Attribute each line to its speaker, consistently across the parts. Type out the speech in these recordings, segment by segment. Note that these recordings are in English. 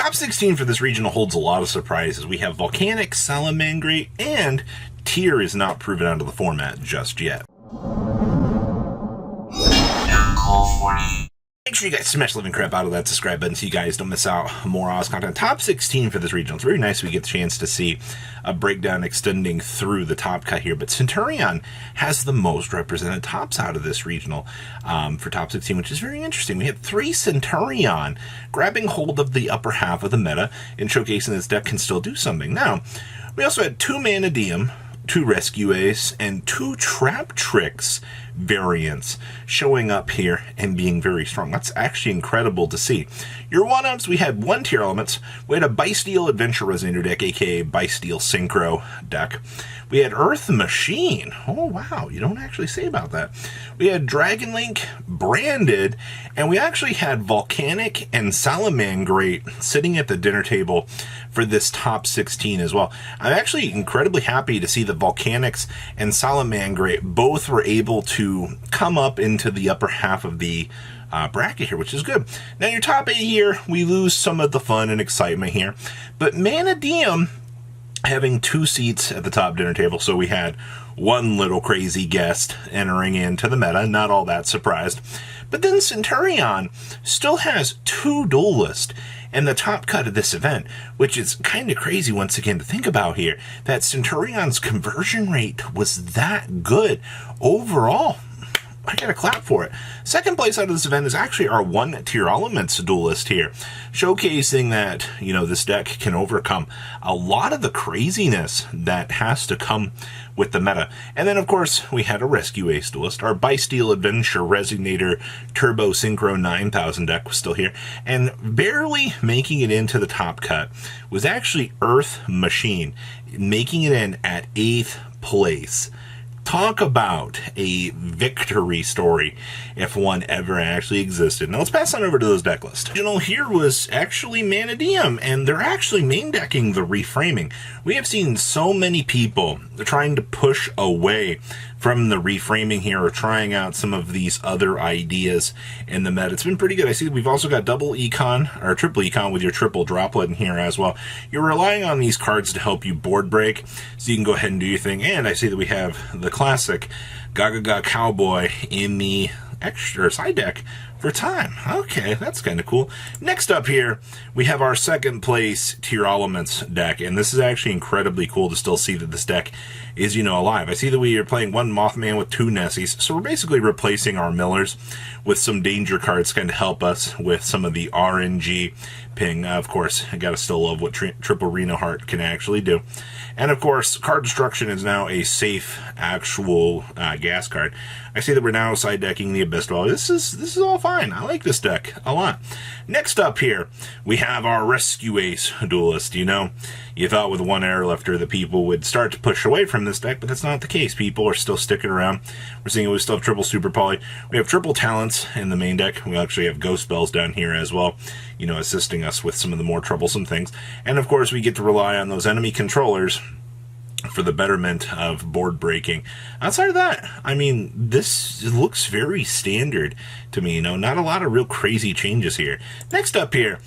Speaker 1: Top 16 for this regional holds a lot of surprises. We have Volcanic, Salamangreat, and Tier is not proven out of the format just yet. Make sure you guys smash the living crap out of that subscribe button so you guys don't miss out more Oz content. Top 16 for this regional. It's very nice we get the chance to see a breakdown extending through the top cut here. But Centurion has the most represented tops out of this regional for top 16, which is very interesting. We had 3 Centurion grabbing hold of the upper half of the meta and showcasing this deck can still do something. Now, we also had 2 Manadium, 2 Rescue Ace, and 2 Trap Tricks variants showing up here and being very strong. That's actually incredible to see. Your one-ups, we had 1 Tier Elements. We had a Bysteel Adventure Resonator deck, aka Bysteel Synchro deck. We had Earth Machine. Oh, wow. You don't actually say about that. We had Dragon Link branded, and we actually had Volcanic and Salamangreat sitting at the dinner table for this top 16 as well. I'm actually incredibly happy to see the Volcanics and Salamangreat both were able to come up into the upper half of the bracket here, which is good. Now, your top 8 here, we lose some of the fun and excitement here, but Manadium having 2 seats at the top dinner table, so we had one little crazy guest entering into the meta, not all that surprised. But then Centurion still has 2 duelists in the top cut of this event, which is kind of crazy once again to think about here, that Centurion's conversion rate was that good overall. I gotta clap for it. Second place out of this event is actually our 1 Tier Elements duelist here, showcasing that, you know, this deck can overcome a lot of the craziness that has to come with the meta. And then, of course, we had a Rescue Ace duelist. Our Bysteel Adventure Resonator Turbo Synchro 9000 deck was still here. And barely making it into the top cut was actually Earth Machine, making it in at 8th place. Talk about a victory story if one ever actually existed. Now let's pass on over to those deck lists. Original here was actually Manadium, and they're actually main decking the reframing. We have seen so many people trying to push away from the reframing here or trying out some of these other ideas in the meta. It's been pretty good. I see we've also got double econ or triple econ with your triple droplet in here as well. You're relying on these cards to help you board break, so you can go ahead and do your thing. And I see that we have the classic Gaga Cowboy in the extra side deck for time. Okay, that's kind of cool. Next up here, we have our second place Tier Elements deck, and this is actually incredibly cool to still see that this deck is, you know, alive. I see that we are playing 1 Mothman with 2 Nessies, so we're basically replacing our Millers with some danger cards to kind of help us with some of the RNG ping. Of course, I gotta still love what Triple Reno Heart can actually do. And of course, Card Destruction is now a safe actual gas card. I see that we're now side decking the Abyss Dweller. This is all fine. I like this deck a lot. Next up here, we have our Rescue Ace duelist. You know, you thought with 1 Airlifter that people would start to push away from this deck, but that's not the case. People are still sticking around. We're seeing we still have triple Super Poly. We have triple Talents in the main deck. We actually have Ghost Spells down here as well, you know, assisting us with some of the more troublesome things. And of course, we get to rely on those enemy controllers for the betterment of board breaking. Outside of that, I mean, this looks very standard to me, you know, not a lot of real crazy changes here. Next up here,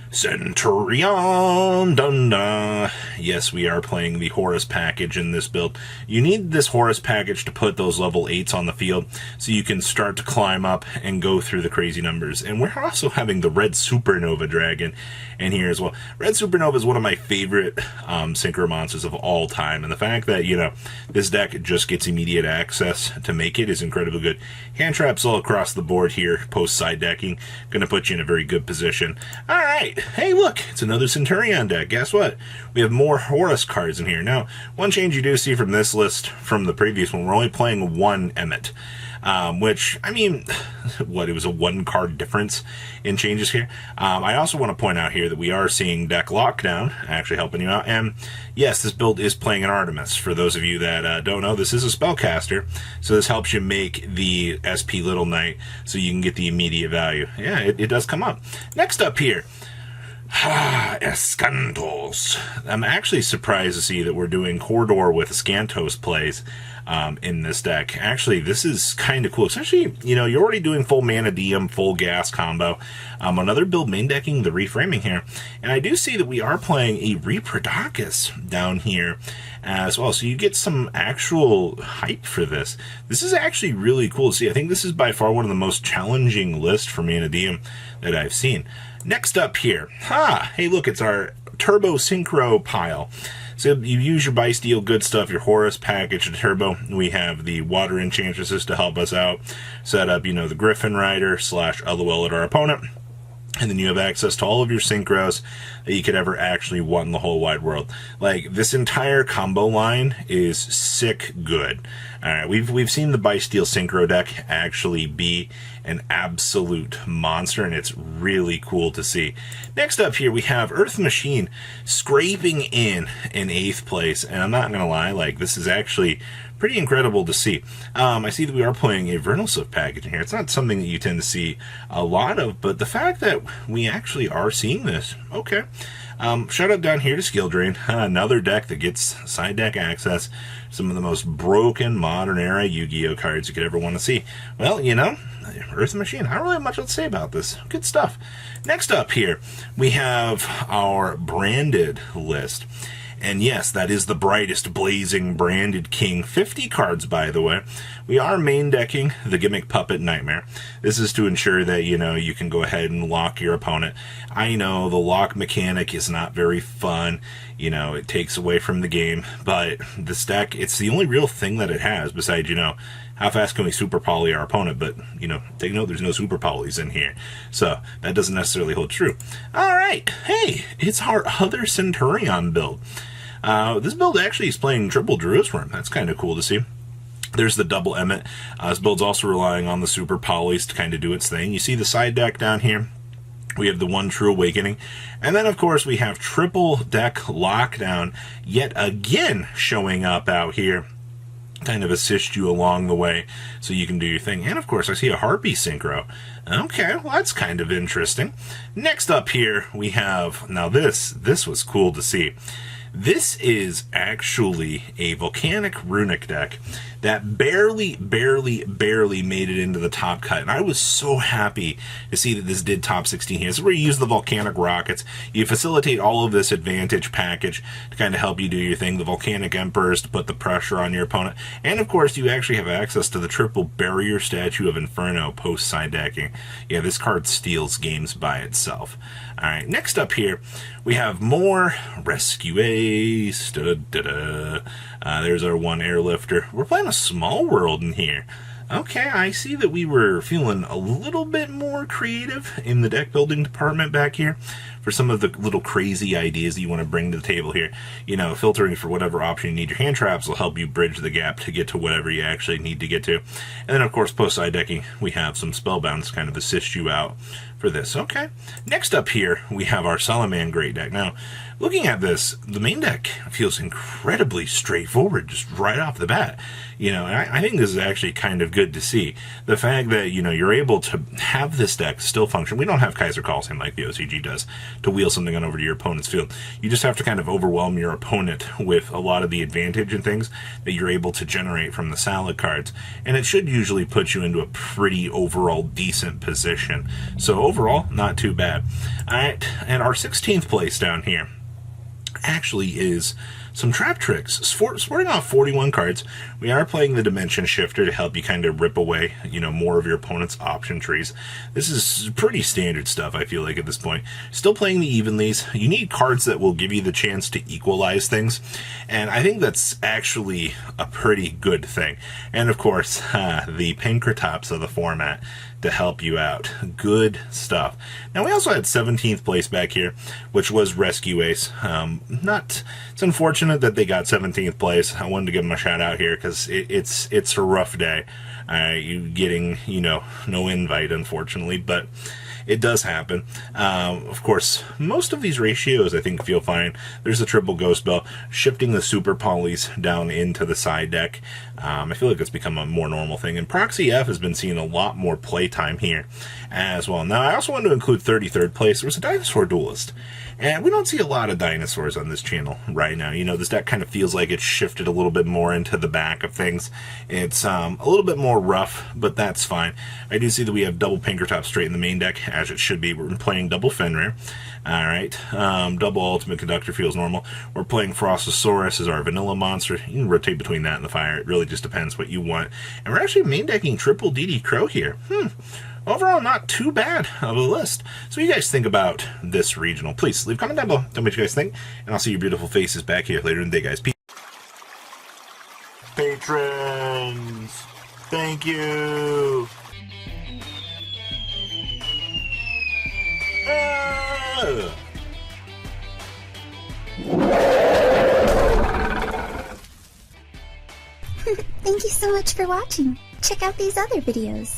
Speaker 1: Centurion Dunda. Yes, we are playing the Horus package in this build. You need this Horus package to put those level 8s on the field so you can start to climb up and go through the crazy numbers. And we're also having the Red Supernova Dragon in here as well. Red Supernova is one of my favorite synchro monsters of all time, and the fact that, you know, this deck just gets immediate access to make it is incredibly good. Hand traps all across the board here, post side decking, going to put you in a very good position. All right. Hey, look, it's another Centurion deck. Guess what? We have more Horus cards in here. Now, one change you do see from this list from the previous one, we're only playing 1 Emmet. Which, I mean, what, it was a 1-card difference in changes here. I also want to point out here that we are seeing deck lockdown actually helping you out. And yes, this build is playing an Artemis. For those of you that don't know, this is a spellcaster, so this helps you make the SP Little Knight so you can get the immediate value. Yeah, it does come up. Next up here, Escantos. I'm actually surprised to see that we're doing Corridor with Escantos plays in this deck. Actually, this is kind of cool, especially, you're already doing full mana DM, full gas combo. Another build main decking the reframing here, and I do see that we are playing a Reproducus down here as well, so you get some actual hype for this. This is actually really cool to see. I think this is by far one of the most challenging lists for mana DM that I've seen. Next up here, hey look, it's our Turbo Synchro pile. So you use your Bysteel good stuff, your Horus package, the Turbo. We have the Water Enchantresses to help us out. Set up, the Griffin Rider / LOL at our opponent. And then you have access to all of your synchros that you could ever actually want in the whole wide world. Like, this entire combo line is sick good. Alright, we've seen the Bysteel synchro deck actually be an absolute monster, and it's really cool to see. Next up here, we have Earth Machine scraping in 8th place, and I'm not gonna lie, like, this is actually pretty incredible to see. I see that we are playing a Vernal Swift package in here. It's not something that you tend to see a lot of, but the fact that we actually are seeing this, okay. Shout out down here to Skill Drain, another deck that gets side deck access. Some of the most broken modern era Yu-Gi-Oh cards you could ever want to see. Well, Earth Machine, I don't really have much to say about this. Good stuff. Next up here, we have our branded list. And yes, that is the brightest blazing branded king. 50 cards, by the way. We are main decking the Gimmick Puppet Nightmare. This is to ensure that, you can go ahead and lock your opponent. I know the lock mechanic is not very fun. It takes away from the game. But this deck, it's the only real thing that it has besides, how fast can we super poly our opponent? But, take note, there's no super polys in here. So, that doesn't necessarily hold true. Alright, hey, it's our other Centurion build. This build actually is playing triple Druisworm. That's kind of cool to see. There's the double Emmet. This build's also relying on the super polys to kind of do its thing. You see the side deck down here. We have the One True Awakening. And then, of course, we have triple deck Lockdown yet again showing up out here. Kind of assist you along the way so you can do your thing. And, of course, I see a Harpy Synchro. Okay, well, that's kind of interesting. Next up here, we have... Now, this was cool to see. This is actually a Volcanic Runic deck that barely made it into the top cut. And I was so happy to see that this did top 16 here. This is where you use the Volcanic Rockets. You facilitate all of this advantage package to kind of help you do your thing. The Volcanic Emperors to put the pressure on your opponent. And, of course, you actually have access to the triple Barrier Statue of Inferno post-side decking. Yeah, this card steals games by itself. Alright, next up here, we have more Rescue Ace. There's our one Airlifter. We're playing a Small World in here. Okay, I see that we were feeling a little bit more creative in the deck building department back here for some of the little crazy ideas that you want to bring to the table here. Filtering for whatever option you need. Your hand traps will help you bridge the gap to get to whatever you actually need to get to. And then, of course, post-side decking, we have some Spellbounds to kind of assist you out for this. Okay, next up here, we have our Salaman Great deck. Now, looking at this, the main deck feels incredibly straightforward, just right off the bat. And I think this is actually kind of good to see. The fact that, you're able to have this deck still function. We don't have Kaiser Coliseum like the OCG does to wheel something on over to your opponent's field. You just have to kind of overwhelm your opponent with a lot of the advantage and things that you're able to generate from the salad cards. And it should usually put you into a pretty overall decent position. So overall, not too bad. Alright, and our 16th place down here actually is some Trap Tricks. Sporting off 41 cards, we are playing the Dimension Shifter to help you kind of rip away, more of your opponent's option trees. This is pretty standard stuff, I feel like, at this point. Still playing the Evenlies. You need cards that will give you the chance to equalize things, and I think that's actually a pretty good thing. And, of course, the Pinkertops of the format to help you out. Good stuff. Now, we also had 17th place back here, which was Rescue Ace. It's unfortunate that they got 17th place. I wanted to give them a shout out here because it's a rough day. You getting, no invite, unfortunately, but it does happen. Of course, most of these ratios, I think, feel fine. There's a triple Ghost Bell, shifting the super polys down into the side deck. I feel like it's become a more normal thing, and Proxy F has been seeing a lot more playtime here as well. Now, I also wanted to include 33rd place. There was a dinosaur duelist, and we don't see a lot of dinosaurs on this channel right now. You know, this deck kind of feels like it's shifted a little bit more into the back of things. It's a little bit more rough, but that's fine. I do see that we have double Pinkertop straight in the main deck, as it should be. We're playing double Fenrir. All right, double Ultimate Conductor feels normal. We're playing Frostosaurus as our vanilla monster. You can rotate between that and the fire. It really just depends what you want. And we're actually main decking triple DD Crow here. Overall, not too bad of a list. So what you guys think about this regional? Please leave a comment down below. Tell me what you guys think. And I'll see your beautiful faces back here later in the day, guys. Peace. Patrons, thank you.
Speaker 2: Thank you so much for watching. Check out these other videos.